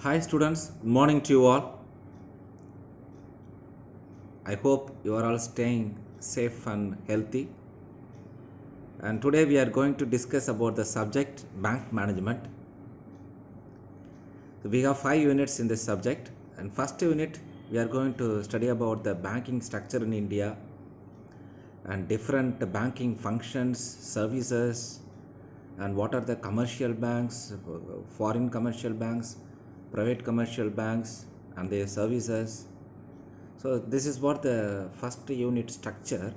Hi students, good morning to you all. I hope you are all staying safe and healthy. And today we are going to discuss about the subject bank management. We have 5 units in this subject, and first unit we are going to study about the banking structure in India and different banking functions, services, and what are the commercial banks, foreign commercial banks, private commercial banks, and their services. So this is what the first unit structure,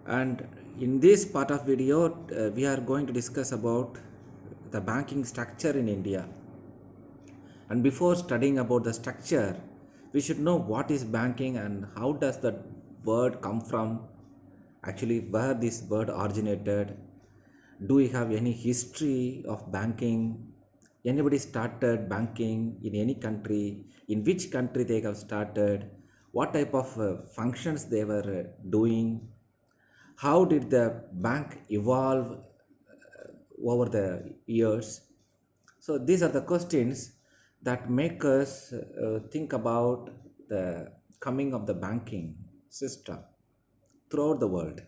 and in this part of video we are going to discuss about the banking structure in India. And before studying about the structure, we should know what is banking and how does that word come from, actually where this word originated. Do we have any history of banking? Anybody started banking in any country? In which country they have started? What type of functions they were doing? How did the bank evolve over the years? So these are the questions that make us think about the coming of the banking system throughout the world.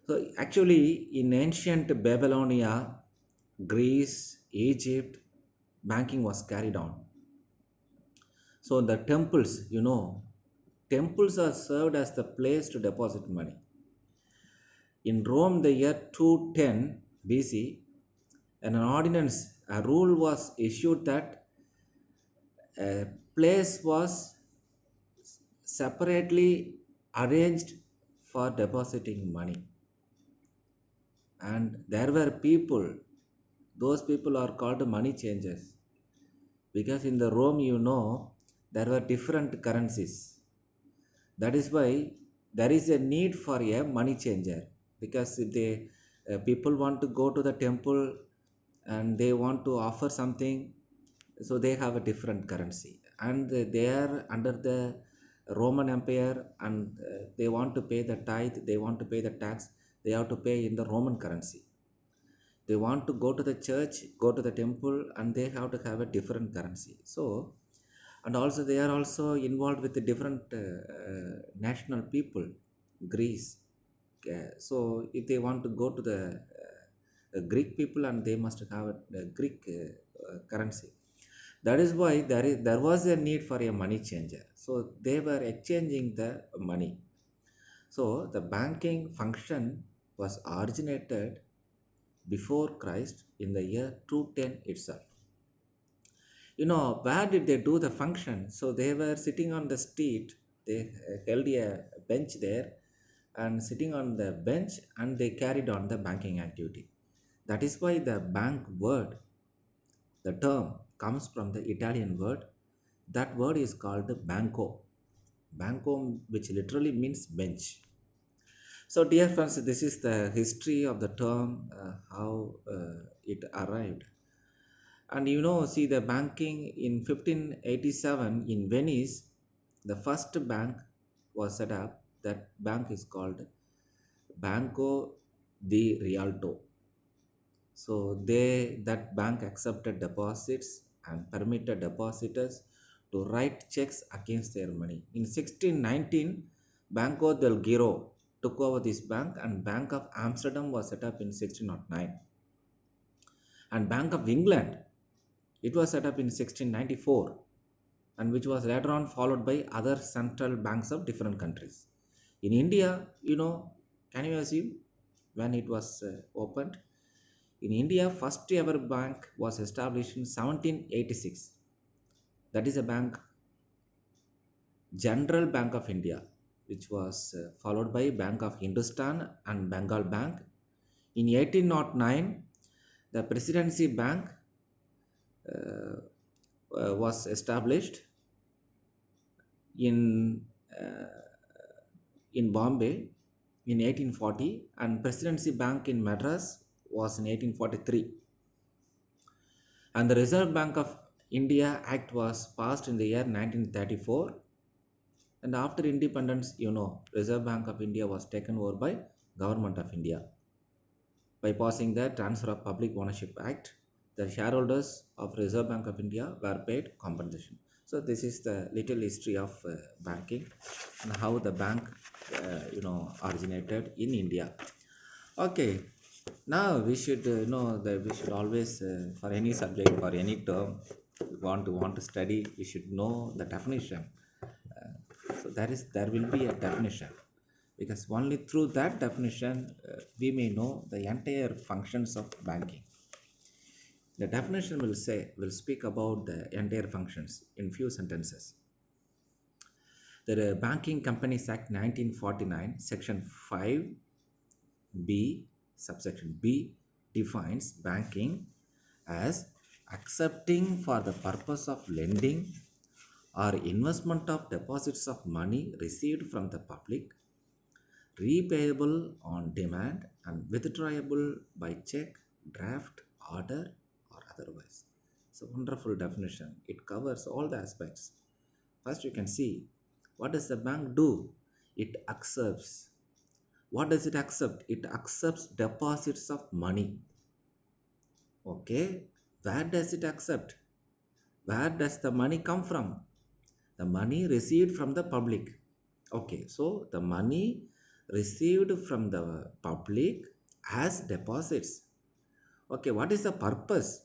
So actually, in ancient Babylonia, Greece, Egypt, banking was carried on. So the temples, temples are served as the place to deposit money. In Rome, the year 210 BC, an ordinance, a rule was issued that a place was separately arranged for depositing money. And there were people, those people are called money changers. Because in the Rome, there were different currencies. That is why there is a need for a money changer. Because if they people want to go to the temple and they want to offer something, so they have a different currency, and they are under the Roman Empire, and they want to pay the tithe, they want to pay the tax, they have to pay in the Roman currency. They want to go to the church, go to the temple, and they have to have a different currency. So, and also they are also involved with the different national people, Greece. So if they want to go to the Greek people, and they must have a Greek currency. That is why there was a need for a money changer. So they were exchanging the money. So the banking function was originated before Christ in the year 210 itself. Where did they do the function? So they were sitting on the street, they held a bench there, and sitting on the bench, and they carried on the banking activity. That is why the bank word, the term, comes from the Italian word. That word is called banco. Banco, which literally means bench. So, dear friends, this is the history of the term, how it arrived. And see the banking in 1587 in Venice, the first bank was set up. That bank is called Banco di Rialto. So that bank accepted deposits and permitted depositors to write checks against their money. In 1619, Banco del Giro took over this bank, and Bank of Amsterdam was set up in 1609. And Bank of England, it was set up in 1694, and which was later on followed by other central banks of different countries. In India, can you assume when it was opened? In India, first ever bank was established in 1786. That is a bank, General Bank of India, which was followed by Bank of Hindustan and Bengal Bank. In 1809, the Presidency Bank uh, was established in uh, in Bombay in 1840, and Presidency Bank in Madras was in 1843. And the Reserve Bank of India Act was passed in the year 1934. And after independence, Reserve Bank of India was taken over by Government of India by passing the Transfer of Public Ownership Act the shareholders of Reserve Bank of India were paid compensation. So this is the little history of banking and how the bank, originated in India. Okay, now we should know that we should always, for any subject, for any term, want to study, we should know the definition. So there will be a definition, because only through that definition we may know the entire functions of banking. The definition will speak about the entire functions in few sentences. The Banking Companies Act 1949, Section 5B, subsection B, defines banking as accepting for the purpose of lending or investment of deposits of money received from the public, repayable on demand and withdrawable by check, draft, order, or otherwise. It's a wonderful definition. It covers all the aspects. First, you can see what does the bank do? It accepts. What does it accept? It accepts deposits of money. Okay, where does it accept? Where does the money come from? The money received from the public. Okay, so the money received from the public as deposits. Okay, what is the purpose?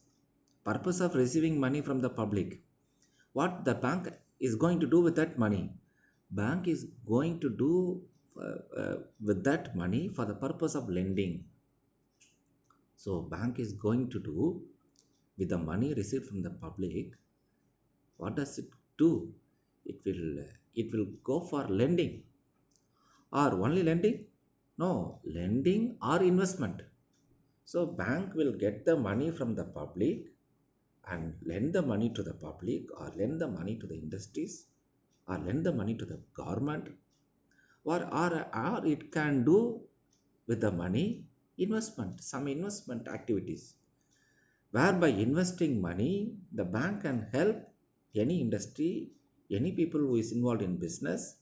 Purpose of receiving money from the public. What the bank is going to do with that money? Bank is going to do with that money for the purpose of lending. So bank is going to do with the money received from the public. What does it do? It will go for lending. Or only lending? No, lending or investment. So bank will get the money from the public and lend the money to the public, or lend the money to the industries, or lend the money to the government, or it can do with the money investment, some investment activities, whereby investing money the bank can help any industry, any people who is involved in business,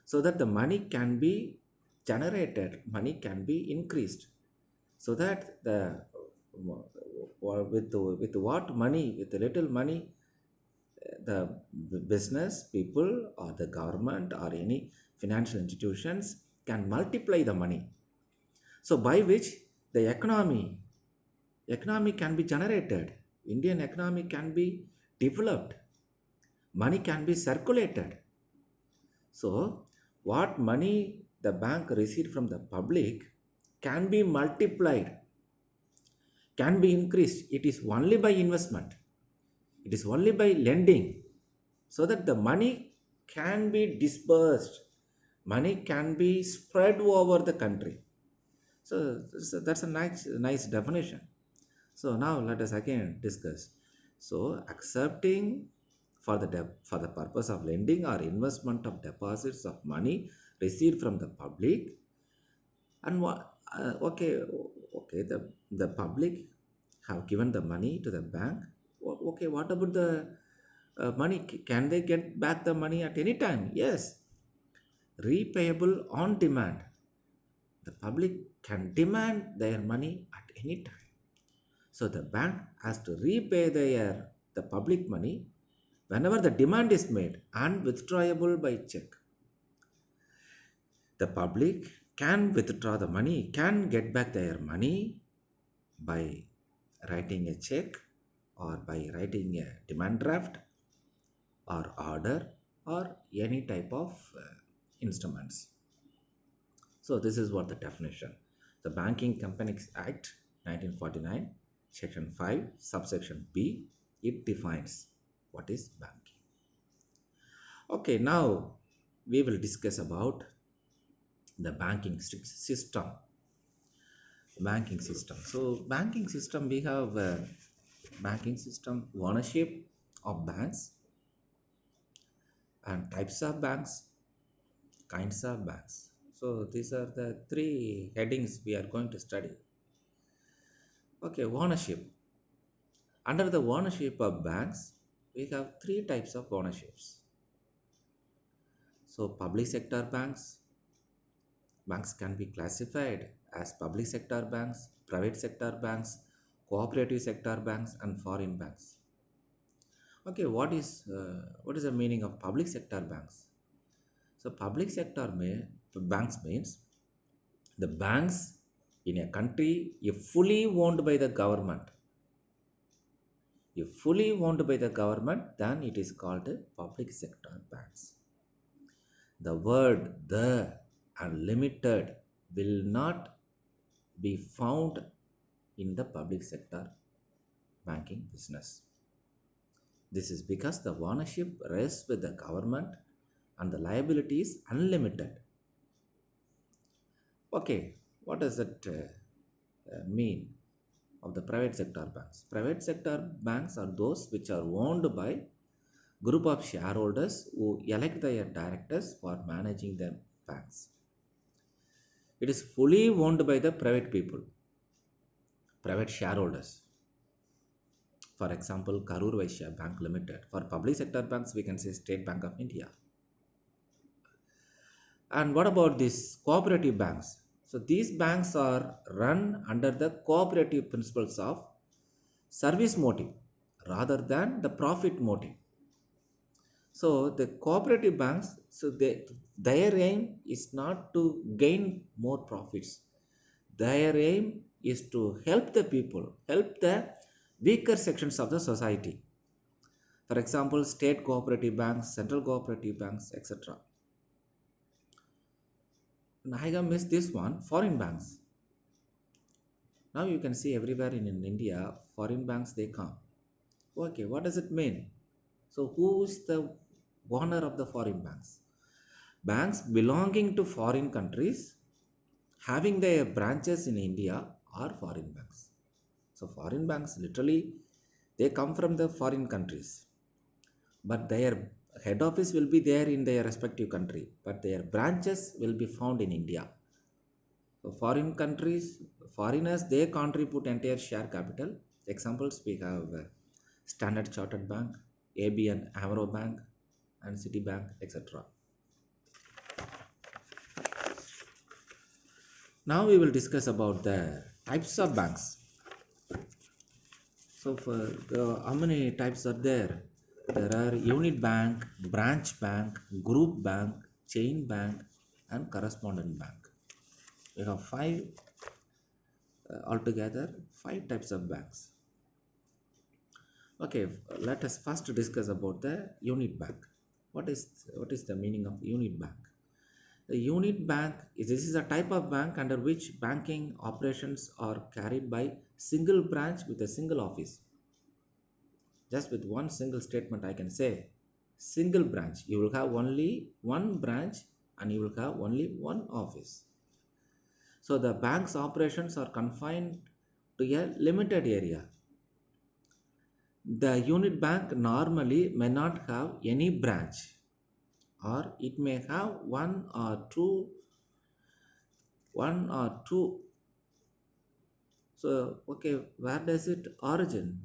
so that the money can be generated, money can be increased, so that the with what money, with the little money, the business people or the government or any financial institutions can multiply the money, so by which the economy can be generated, Indian economy can be developed, money can be circulated. So what money the bank received from the public can be multiplied, can be increased. It is only by investment, it is only by lending, so that the money can be dispersed, money can be spread over the country. So that's a nice definition. So now let us again discuss. So accepting for for the purpose of lending or investment of deposits of money received from the public, and what? Okay, the public have given the money to the bank. Okay, what about the money? Can they get back the money at any time? Yes, repayable on demand. The public can demand their money at any time. So the bank has to repay the public money whenever the demand is made and withdrawable by check. The public can withdraw the money, can get back their money by writing a check or by writing a demand draft or order or any type of instruments. So this is what the definition. The Banking Companies Act 1949, Section 5, subsection B, it defines what is banking. Okay, now we will discuss about the banking system. Banking system. So banking system, we have banking system ownership of banks and types of banks, kinds of banks. So these are the three headings we are going to study. Okay, ownership. Under the ownership of banks, we have three types of ownerships. So public sector banks, banks can be classified as public sector banks, private sector banks, cooperative sector banks, and foreign banks. Okay, what is the meaning of public sector banks? So public sector banks means the banks in a country if fully owned by the government. If fully owned by the government, then it is called public sector banks. The word the and limited will not be found in the public sector banking business. This is because the ownership rests with the government and the liability is unlimited. Okay, what does that mean of the private sector banks? Private sector banks are those which are owned by group of shareholders who elect their directors for managing the banks. It is fully owned by the private people, private shareholders. For example, Karur Vaishya Bank Limited. For public sector banks, we can say State Bank of India. And what about these cooperative banks? So these banks are run under the cooperative principles of service motive rather than the profit motive. So the cooperative banks, their aim is not to gain more profits. Their aim is to help the people, help the weaker sections of the society. For example, state cooperative banks, central cooperative banks, etc. And I have missed this one, foreign banks. Now you can see everywhere in India, foreign banks they come. Okay, what does it mean? So who is the owner of the foreign banks? Banks belonging to foreign countries having their branches in India are foreign banks. So foreign banks literally they come from the foreign countries, but their head office will be there in their respective country, but their branches will be found in India. So foreign countries, foreigners, they contribute entire share capital. Examples we have Standard Chartered Bank, ABN Amro Bank, and Citibank, etc. Now we will discuss about the types of banks. So for how many types are there? There are unit bank, branch bank, group bank, chain bank, and correspondent bank. We have five altogether, five types of banks. Okay, let us first discuss about the unit bank. What is the meaning of unit bank? The unit bank is a type of bank under which banking operations are carried by single branch with a single office. Just with one single statement, I can say single branch. You will have only one branch and you will have only one office. So the bank's operations are confined to a limited area. The unit bank normally may not have any branch, or it may have one or two. So okay, where does it origin?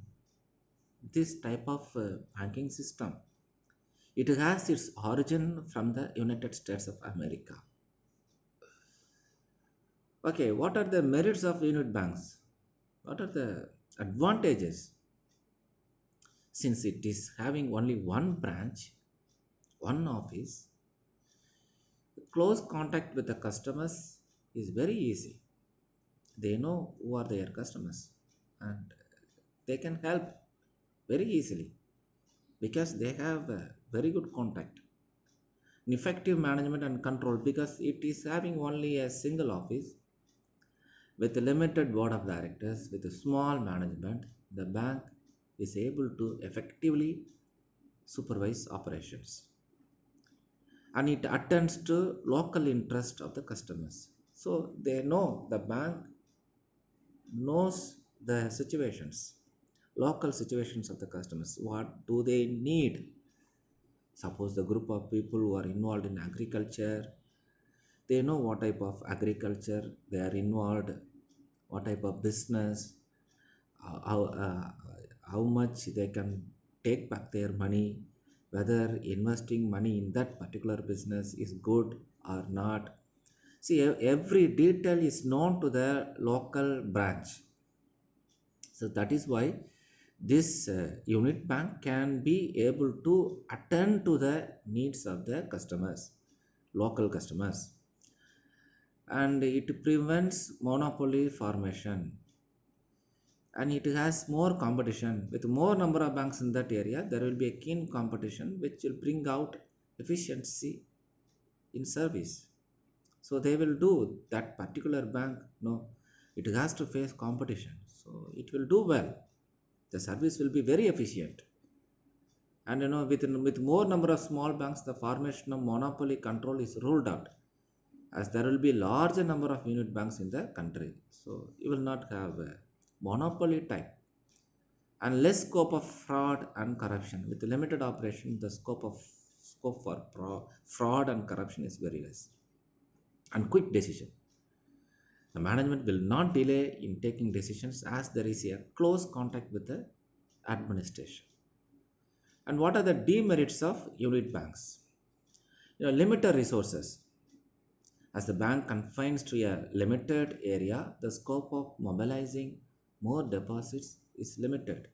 This type of banking system, it has its origin from the United States of America. Okay, what are the merits of unit banks? What are the advantages? Since it is having only one branch, one office, close contact with the customers is very easy. They know who are their customers and they can help very easily because they have a very good contact. Effective management and control because it is having only a single office with a limited board of directors with a small management. The bank is able to effectively supervise operations and it attends to local interest of the customers. So they know the bank knows the situations, local situations of the customers. What do they need? Suppose the group of people who are involved in agriculture, they know what type of agriculture they are involved, what type of business, how much they can take back their money, whether investing money in that particular business is good or not. See, every detail is known to the local branch. So that is why this unit bank can be able to attend to the needs of the customers, local customers, and it prevents monopoly formation, and it has more competition. With more number of banks in that area, there will be a keen competition which will bring out efficiency in service. So they will do that particular bank, no, it has to face competition. So it will do well. The service will be very efficient. And with more number of small banks, the formation of monopoly control is ruled out, as there will be larger number of unit banks in the country. So you will not have a monopoly type, and less scope of fraud and corruption. With limited operation, the scope for fraud and corruption is very less, and quick decision. The management will not delay in taking decisions as there is a close contact with the administration. And what are the demerits of unit banks? Limited resources. As the bank confines to a limited area, the scope of mobilizing more deposits is limited.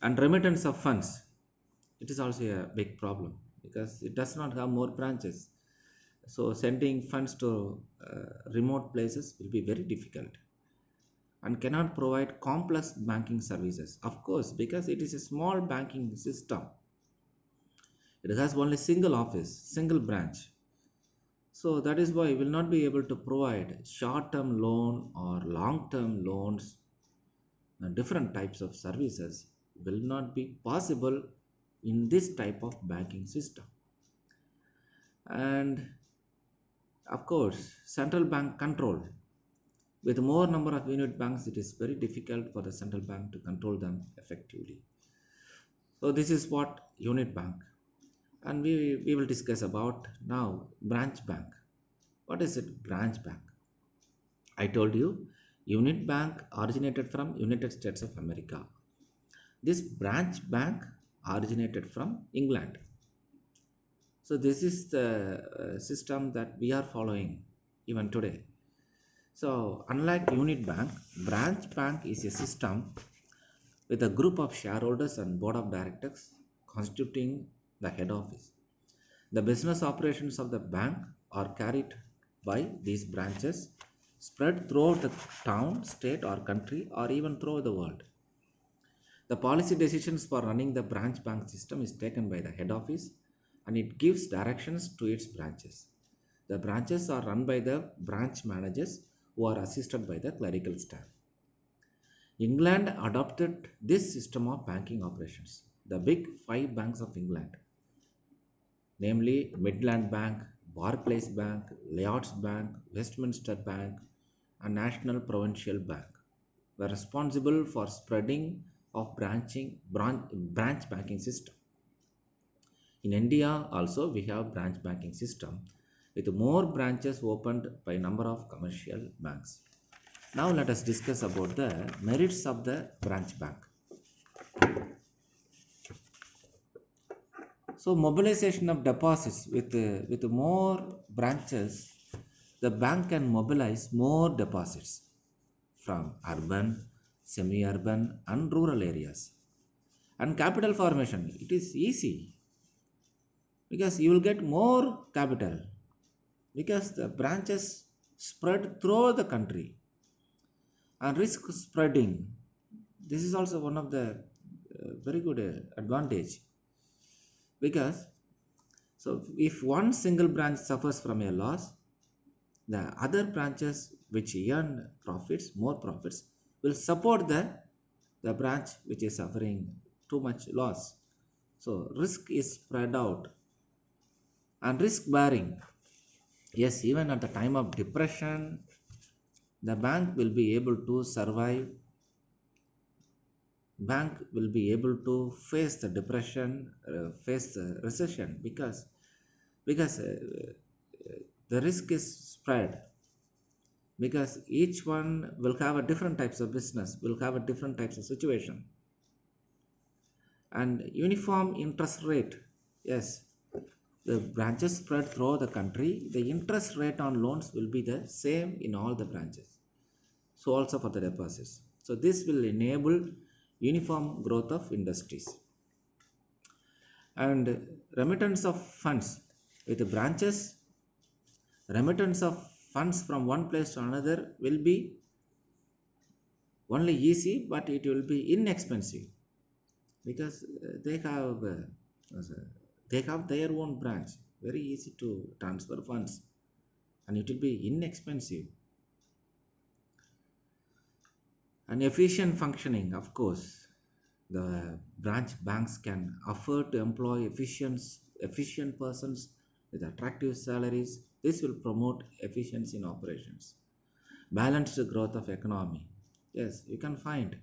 And remittance of funds, it is also a big problem because it does not have more branches. So sending funds to remote places will be very difficult, and cannot provide complex banking services. Of course, because it is a small banking system, it has only single office, single branch. So that is why we will not be able to provide short-term loan or long-term loans, and different types of services will not be possible in this type of banking system. And of course, central bank control. With more number of unit banks, it is very difficult for the central bank to control them effectively. So this is what unit bank. And we will discuss about now branch bank. What is it, branch bank? I told you, unit bank originated from United States of America. This branch bank originated from England. So this is the system that we are following even today. So unlike unit bank, branch bank is a system with a group of shareholders and board of directors constituting the head office. The business operations of the bank are carried by these branches spread throughout the town, state, or country, or even throughout the world. The policy decisions for running the branch bank system is taken by the head office, and it gives directions to its branches. The branches are run by the branch managers who are assisted by the clerical staff. England adopted this system of banking operations. The big five banks of England, namely Midland Bank, Barclays Bank, Lloyds Bank, Westminster Bank, and National Provincial Bank, were responsible for spreading of branch banking system. In India also we have branch banking system with more branches opened by number of commercial banks. Now let us discuss about the merits of the branch bank. So mobilization of deposits with more branches, the bank can mobilize more deposits from urban, semi-urban, and rural areas. And capital formation, it is easy because you will get more capital because the branches spread through the country. And risk spreading, this is also one of the very good advantage, because so if one single branch suffers from a loss, the other branches which earn profits, more profits, will support the branch which is suffering too much loss. So risk is spread out. And risk bearing, yes, even at the time of depression, the bank will be able to survive. Bank will be able to face the depression, face the recession, because the risk is spread, because each one will have a different types of business, will have a different types of situation. And uniform interest rate, yes, the branches spread throughout the country, the interest rate on loans will be the same in all the branches. so also for the deposits. So this will enable uniform growth of industries. And remittance of funds with the branches, remittance of funds from one place to another will be only easy, but it will be inexpensive because they have their own branch. Very easy to transfer funds, and it will be inexpensive and efficient functioning. Of course, the branch banks can afford to employ efficient persons with attractive salaries. This will promote efficiency in operations. Balanced growth of economy. Yes, you can find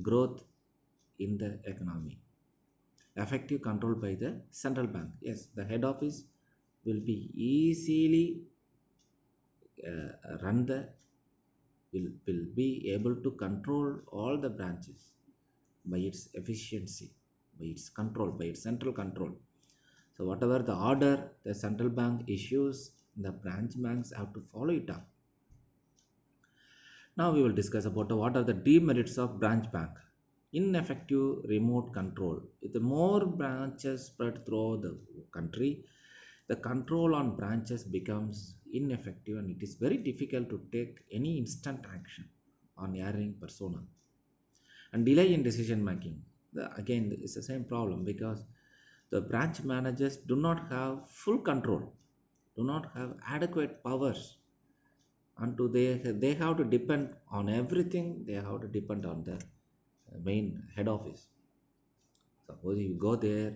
growth in the economy. Effective control by the central bank. Yes, the head office will be easily run the will be able to control all the branches by its efficiency, by its control, by its central control. So whatever the order the central bank issues, the branch banks have to follow it up. Now we will discuss about what are the demerits of branch bank. Ineffective remote control. With the more branches spread through the country, the control on branches becomes ineffective and it is very difficult to take any instant action on erring personnel. And delay in decision making. Again, it's the same problem because the branch managers do not have full control, do not have adequate powers and they have to depend on everything. They have to depend on the main head office. Suppose you go there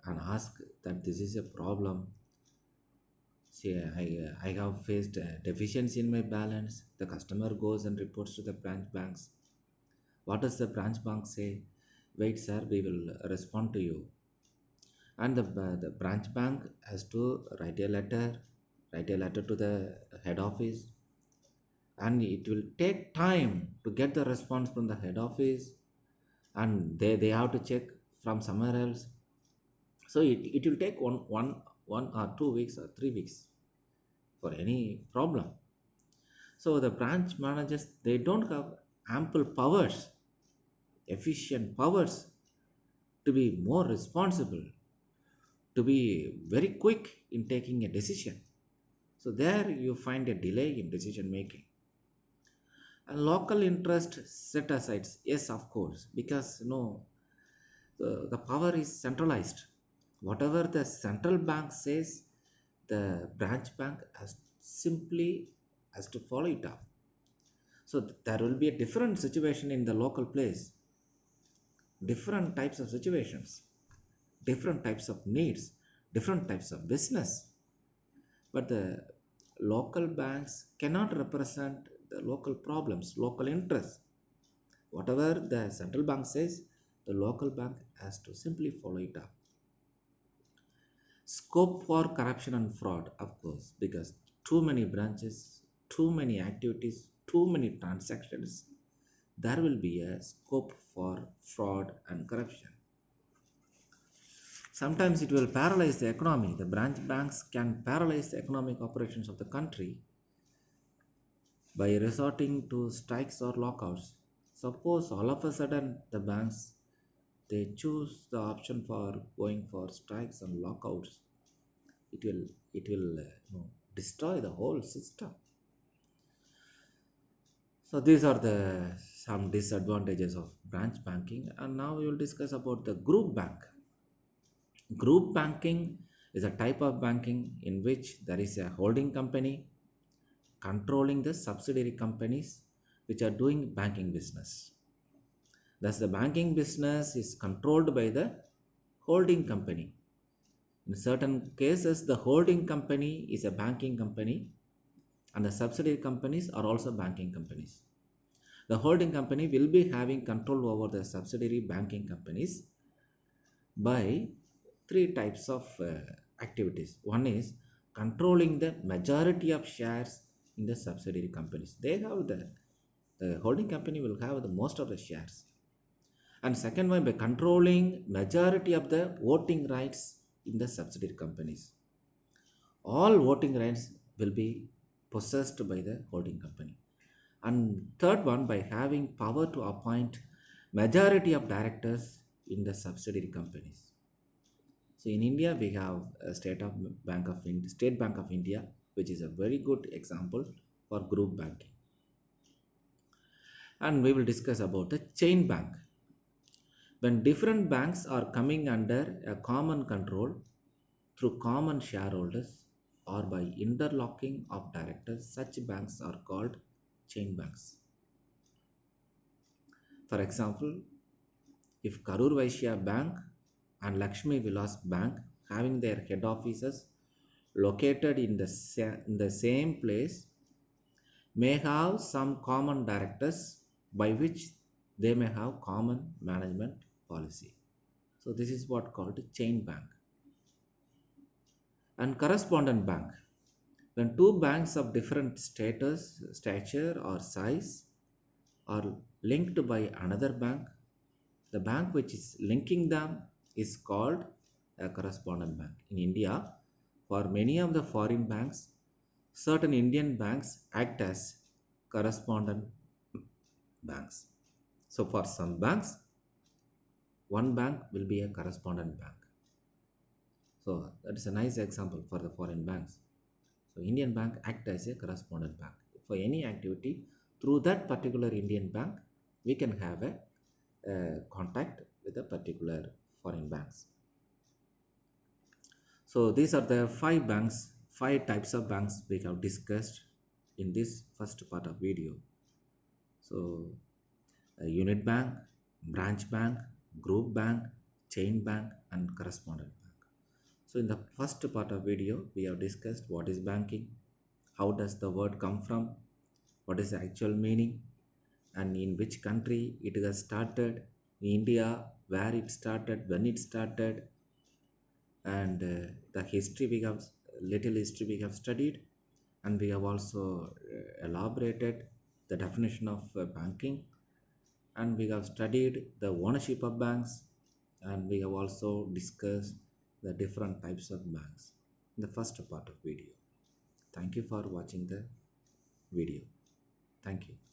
and ask that this is a problem. See, I have faced a deficiency in my balance. The customer goes and reports to the branch banks. What does the branch bank say? Wait, sir, we will respond to you. And the branch bank has to write a letter to the head office, and it will take time to get the response from the head office, and they have to check from somewhere else. So it will take one or 2 weeks or 3 weeks for any problem. So the branch managers, they don't have ample powers, efficient powers to be more responsible, to be very quick in taking a decision. So there you find a delay in decision making. And local interest set aside. Yes, of course, because no, the power is centralized. Whatever the central bank says, the branch bank has to follow it up. So there will be a different situation in the local place, different types of situations, different types of needs, different types of business. But the local banks cannot represent the local problems, local interests. Whatever the central bank says, the local bank has to simply follow it up. Scope for corruption and fraud, of course, because too many branches, too many activities, too many transactions, there will be a scope for fraud and corruption. Sometimes it will paralyze the economy. The branch banks can paralyze the economic operations of the country by resorting to strikes or lockouts. Suppose all of a sudden the banks they choose the option for going for strikes and lockouts, it will destroy the whole system. So these are the some disadvantages of branch banking, and now we will discuss about the group bank. Group banking is a type of banking in which there is a holding company controlling the subsidiary companies which are doing banking business. Thus, the banking business is controlled by the holding company. In certain cases, the holding company is a banking company and the subsidiary companies are also banking companies. The holding company will be having control over the subsidiary banking companies by three types of activities. One is controlling the majority of shares in the subsidiary companies. They have the holding company will have the most of the shares. And second one, by controlling majority of the voting rights in the subsidiary companies. All voting rights will be possessed by the holding company. And third one, by having power to appoint majority of directors in the subsidiary companies. So in India, we have a State Bank of India, which is a very good example for group banking. And we will discuss about the chain bank. When different banks are coming under a common control through common shareholders or by interlocking of directors, such banks are called chain banks. For example, if Karur Vaishya Bank and Lakshmi Vilas Bank having their head offices located in in the same place may have some common directors by which they may have common management policy. So this is what called chain bank. And correspondent bank. When two banks of different stature or size are linked by another bank, the bank which is linking them is called a correspondent bank. In India, for many of the foreign banks, certain Indian banks act as correspondent banks. So for some banks, one bank will be a correspondent bank. So that is a nice example for the foreign banks. So Indian bank act as a correspondent bank. For any activity through that particular Indian bank, we can have a contact with a particular foreign banks. So these are the five types of banks we have discussed in this first part of video. So a unit bank, branch bank, group bank, chain bank, and correspondent bank. So in the first part of video, we have discussed what is banking, how does the word come from, what is the actual meaning, and in which country it has started, in India, where it started, when it started, and the history we have, little history we have studied, and we have also elaborated the definition of banking, and we have studied the ownership of banks, and we have also discussed the different types of banks in the first part of video. Thank you for watching the video. Thank you.